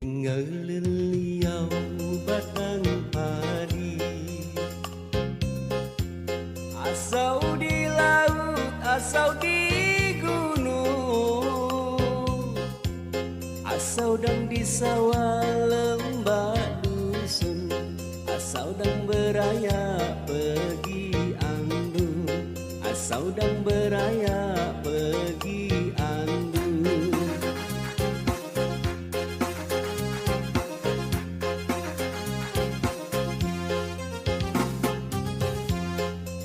Ngeliliau batang padi, asau di laut, asau di gunung, asau dang di sawah lembah dusun, asau dang beraya pergi andung, asau dang beraya pergi andung.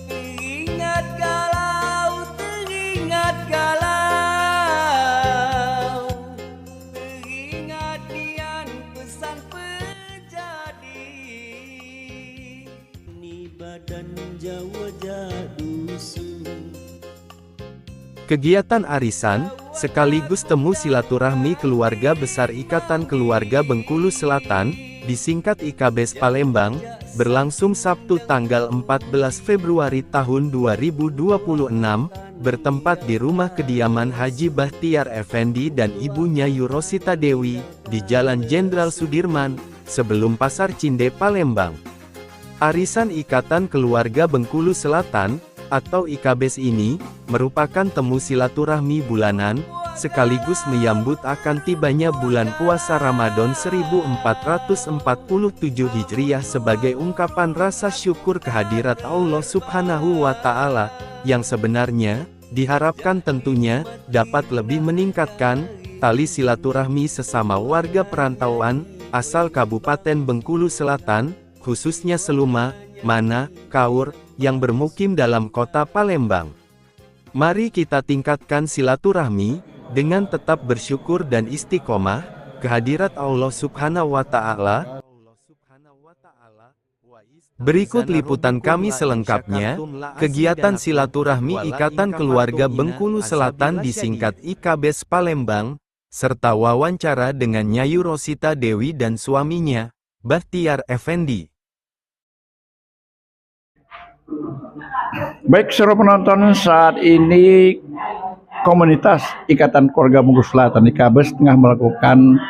Teringat galau, teringat galau, teringat nian pesan pejadi, ni badan Jawa jadusun. Kegiatan arisan, sekaligus temu silaturahmi keluarga besar Ikatan Keluarga Bengkulu Selatan, disingkat IKBS Palembang, berlangsung Sabtu tanggal 14 Februari tahun 2026, bertempat di rumah kediaman Haji Bahtiar Effendi dan ibunya Yurosita Dewi, di Jalan Jenderal Sudirman, sebelum Pasar Cinde Palembang. Arisan Ikatan Keluarga Bengkulu Selatan, atau IKBS ini, merupakan temu silaturahmi bulanan, sekaligus menyambut akan tibanya bulan puasa Ramadan 1447 Hijriah sebagai ungkapan rasa syukur kehadirat Allah Subhanahu wa Ta'ala, yang sebenarnya, diharapkan tentunya, dapat lebih meningkatkan tali silaturahmi sesama warga perantauan, asal Kabupaten Bengkulu Selatan, khususnya Seluma, Mana, Kaur, yang bermukim dalam kota Palembang. Mari kita tingkatkan silaturahmi, dengan tetap bersyukur dan istiqomah, kehadirat Allah Subhanahu wa Ta'ala. Berikut liputan kami selengkapnya, kegiatan silaturahmi Ikatan Keluarga Bengkulu Selatan disingkat IKBS Palembang, serta wawancara dengan Nyayu Rosita Dewi dan suaminya, Bahtiar Effendi. Baik, seluruh penonton, saat ini komunitas Ikatan Keluarga Bengkulu Selatan IKBS tengah melakukan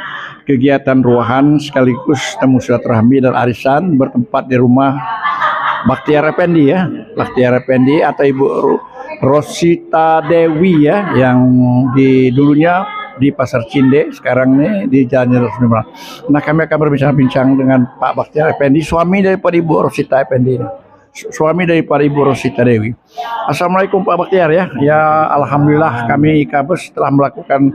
kegiatan ruahan sekaligus temu silaturahmi dan arisan bertempat di rumah Bahtiar Effendi ya, Bahtiar Effendi atau Ibu Rosita Dewi ya, yang dulunya di Pasar Cinde, sekarang nih di Jalan Jenderal Sudirman. Nah, kami akan berbincang-bincang dengan Pak Bahtiar Effendi, suami daripada Ibu Rosita Effendi. Suami daripada Ibu Rosita Dewi. Assalamualaikum Pak Bahtiar ya. Ya, alhamdulillah kami IKBS telah melakukan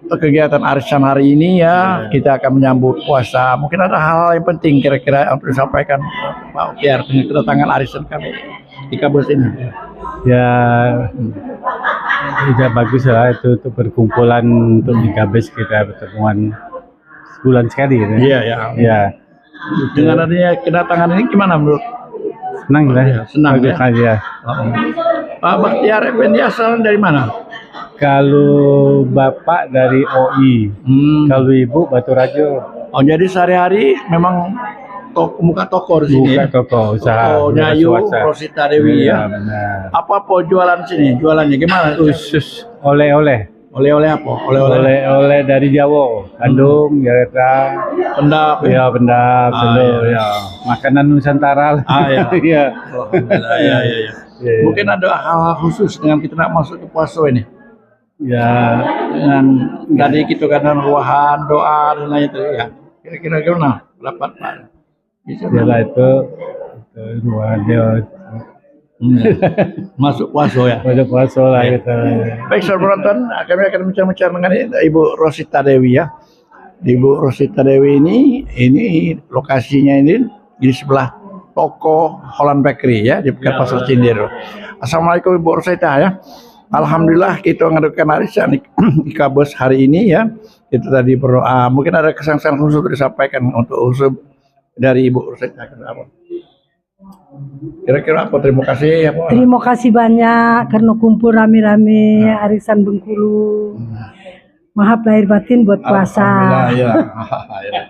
kegiatan arisan hari ini ya. Kita akan menyambut puasa. Mungkin ada hal-hal yang penting kira-kira untuk disampaikan Pak Bahtiar dengan kedatangan arisan kami IKBS ini. Ya, tidak bagus lah itu untuk perkumpulan untuk IKBS, kita pertemuan sebulan sekali gitu. Iya ya. Ya. Dengan adanya kedatangan ini gimana menurut? Senang lah, senang ya. Ya. Pak Bahtiar Effendi asal dari mana? Kalau bapak dari OI, kalau ibu Batu Rajo. Oh, jadi sehari-hari memang muka toko di sini. Buka toko usaha. Toko Nyayu Rosita Dewi ya. Benar. Apa jualan sini? Jualannya gimana? Khusus oleh-oleh. Oleh-oleh apa? Oleh-oleh dari Jawa, Bandung, Jakarta. Pendap Ya, pendap, telur. ya. Makanan Nusantara lah. Ya. Iya. Alhamdulillah, ya. Mungkin ada hal hkhusus dengan kita nak masuk ke puasa ini. Ya, Dengan tadi kita kan ruahan, doa dan lain itu ya. Kira-kira gimana? Pendapat Pak? Bisa setelah itu dua dia masuk puasa ya. pada puasa lah kita. Baik, saudara penonton, kami akan bincang-bincang dengan Ibu Rosita Dewi ya. Ibu Rosita Dewi ini lokasinya ini di sebelah toko Holland Bakery ya, di dekat Pasar Cindir. Assalamualaikum Ibu Rosita ya. Alhamdulillah kita mengadakan arisan IKBS hari ini ya. Itu tadi berdoa. Mungkin ada kesan-kesan khusus untuk disampaikan untuk usul dari Ibu Rosita. Kira-kira apa? Terima kasih ya Pak. Terima kasih banyak karena kumpul rame-rame arisan Bengkulu. Maaf lahir batin buat puasa. Alhamdulillah ya.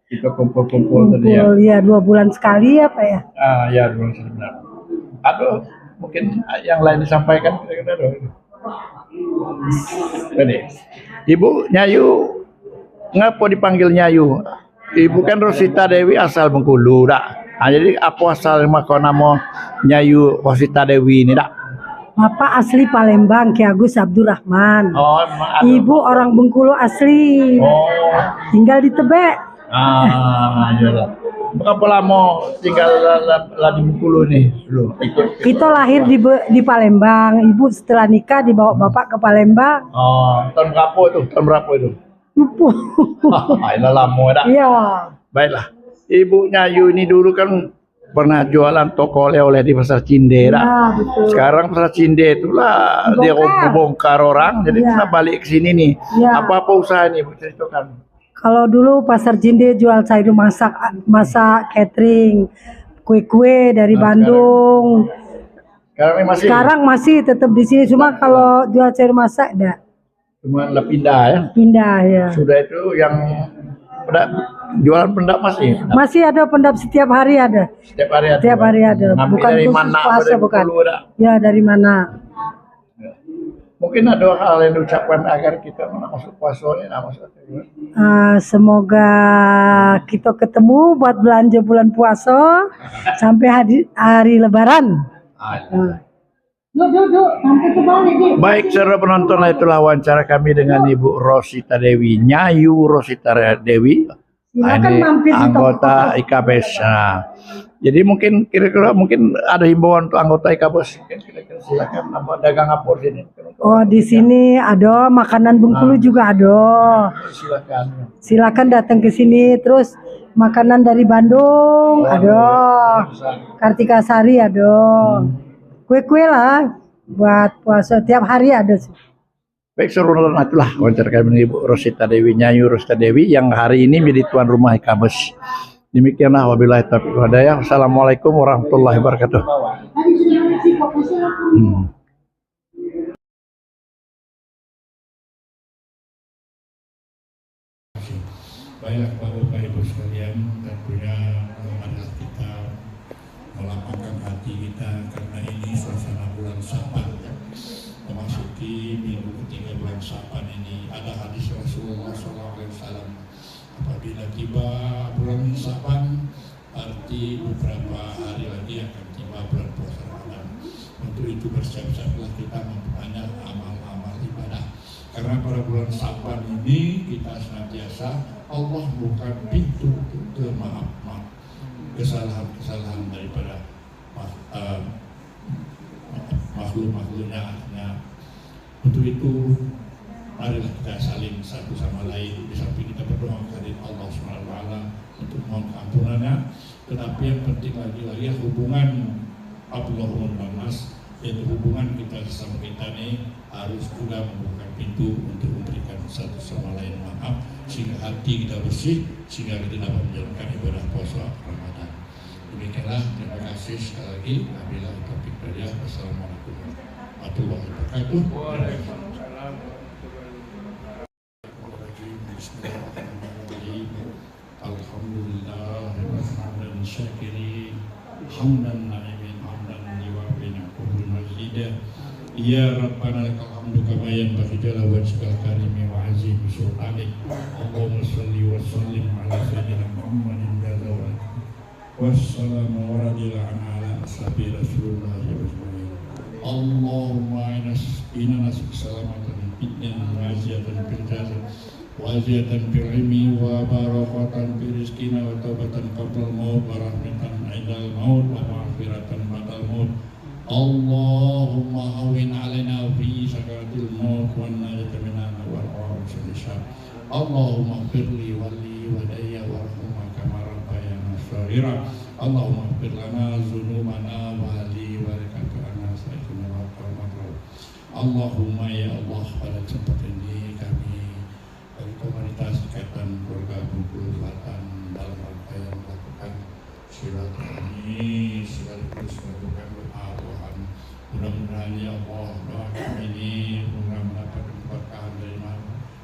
Kita kumpul-kumpul tadi ya. Ya 2 bulan sekali ya Pak ya. Ya 2 bulan sekali benar. Aduh, mungkin yang lain disampaikan kira-kira. Ini Ibu Nyayu ngapa dipanggil Nyayu? Ibu kan Rosita Dewi asal Bengkulu dak. Nah, jadi apa asal maka nama Nyayu Rosita Dewi ini dak? Bapak asli Palembang, Ki Agus Abdurrahman. Oh, memang ada. Ibu orang Bengkulu asli. Oh. Tinggal di Tebet. Iya. Berapa lama tinggal di Bengkulu nih? Dulu ikut. Kita lahir di Palembang. Ibu setelah nikah dibawa bapak ke Palembang. Oh, tahun berapa itu? Tahun berapa itu? Lupa. Ini lama dah. Iya. Baiklah. Ibu Nyayu ini dulu kan pernah jualan toko oleh-oleh di Pasar Cinde dah. Ya, betul. Sekarang Pasar Cinde itulah dia bongkar orang, jadi kita balik ke sini nih. Ya. Apa-apa usaha nih, Bu, ceritakan. Kalau dulu Pasar Cinde jual sayur masak catering, kue-kue dari Bandung. Sekarang masih tetap di sini, cuma kalau jual sayur masak enggak. Cuma lah pindah ya. Pindah ya. Sudah itu yang jualan pendap masih. Masih ada pendap setiap hari ada. Setiap hari ada. Setiap hari ada. Ngambil Bukan dari khusus mana? puasa Dari bukan. Bengkulu dah. Ya dari mana? Mungkin ada hal yang diucapkan agar kita masuk puasa ini, masuk. Semoga kita ketemu buat belanja bulan puasa sampai hari Lebaran. Sampai kembali. Baik, saudara penonton, itulah wawancara kami dengan Ibu Rosita Dewi, Nyayu Rosita Dewi. Silakan Ini mampir di anggota IKBES. Nah, jadi mungkin kira-kira ada himbauan untuk anggota IKBES. Kira-kira silakan nama dagang apa di sini. Oh, di sini ada makanan Bengkulu juga ada. Silakan. Silakan datang ke sini. Terus makanan dari Bandung ada. Kartika Sari ada. Kue-kue lah buat puasa tiap hari ada. Baik, saudara, itulah wawancara kami dengan Ibu Rosita Dewi, Nyayu Rosita Dewi yang hari ini menjadi tuan rumah IKBES. Demikianlah, wabillahi taufiq wal hidayah. Wassalamualaikum warahmatullahi wabarakatuh. Baiklah Bapak Ibu sekalian, tentunya adalah kita melapangkan hati kita karena ini suasana bulan Syaban, memasuki minggu ketiga bulan Syaban ini. Ada hadis Rasulullah SAW, apabila tiba bulan Syaban, arti beberapa hari lagi akan tiba bulan puasa Ramadan. Untuk itu bersiap-siaplah kita memperbanyak amal-amal ibadah, karena pada bulan Syaban ini kita senantiasa Allah bukan pintu ke maaf kesalahan daripada makhluk-makhluknya. Untuk itu marilah kita saling satu sama lain, di samping kita berdoa kepada Allah SWT untuk mohon keampunannya, tetapi yang penting lagi hubungan Abdullahumul Manas, yaitu hubungan kita sama kita ini harus juga membuka pintu untuk memberikan satu sama lain maaf, sehingga hati kita bersih, sehingga kita dapat menjalankan ibadah puasa Ramadan. Demikianlah, terima kasih sekali lagi. Wabillahi taufiq wal hidayah. Wassalamualaikum warahmatullahi wabarakatuh. Bismillahirrahmanirrahim. Alhamdulillah hamdan syakirin, hamdan na'imin, hamdan liwa'in qubul mazidah. Ya Rabbana lakal hamdu kama yanbaghi jalla wajhikal karimi wa azim sultanik. Allahumma shalli wa sallim ala sayyidina Muhammadin wassalamu warahmatullahi ala ashabi Rasulullah ajma'in. Allahumma inna nas'aluka salamatan fid dunya wa aziyatan fil jasad wa aziyatan fil ilmi wa barakatan fil rizqina wa taubatan qabla al-maut wa rahmatan 'indal maut wa maghfiratan ba'dal maut. Allahumma hawwin 'alaina fi sakaratil maut wa najata minan wal awsal syar. Allahumma firli wali wadayya warhamna kama rabbayana shaghira. Allahumma fir lana dzunubana wa li wa lakana sayyidina wa qawmana. Allahumma ya Allah, pada kesempatan ini kami dari komunitas Ikatan Keluarga Bengkulu Selatan dalam rangka yang melakukan silaturahmi sekaligus melakukan doa Tuhan. Mudah-mudahan ya Allah, doa kami ini mendapat keberkahan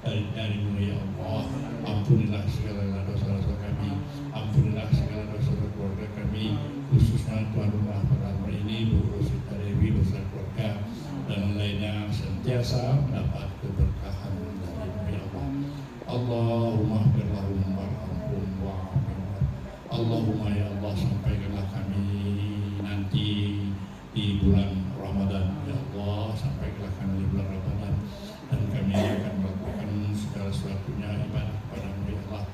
darimu ya Allah. Ampunilah segala dosa-dosa kami, ampunilah segala dosa-dosa keluarga kami, khususnya tuan rumah pada hari ini Bu Rosita Dewi beserta keluarga dan lainnya sentiasa mendapat keberkahan darimu ya Allah. Allahumma bulan Ramadan. Ya Allah, sampaikanlah kami di bulan Ramadan, dan kami akan melakukan segala sesuatunya ibadah kepadamu ya Allah.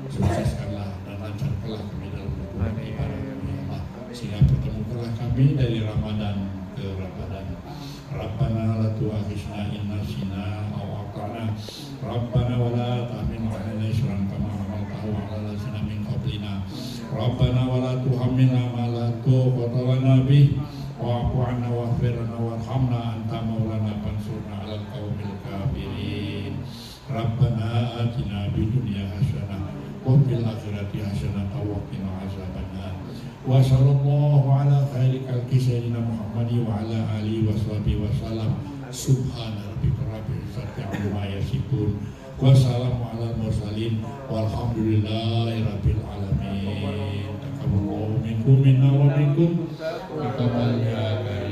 Sukseskanlah dan lancarkanlah kami dalam hubungan ibadah kami ya Allah, sehingga pertemukanlah kami dari Ramadan ke Ramadan. Rabbana la tu'akhizna in nasina aw akhtana. Rabbana wa la tahmil 'alaina isran kama hamaltahu 'ala alladziina min qablina. Rabbana wa la tuhammilna ma la taqata lana bih wa'fu 'anna waghfir lana warhamna anta maulana fansurna 'alal qaumil kafirin. Rabbana atina fid dunya hasanah wa fil akhirati hasanah wa qina azabannar. Wa sallallahu ala khairi khalqi sayyidina Muhammad wa ala alihi wa sahbihi wa sallam. Subhana rabbika rabbil izzati amma yasifun wa salamun alal mursalin walhamdulillahi rabbil alamin. Taqabbalallahu minkum minna wa minkum taqabbal ya karim.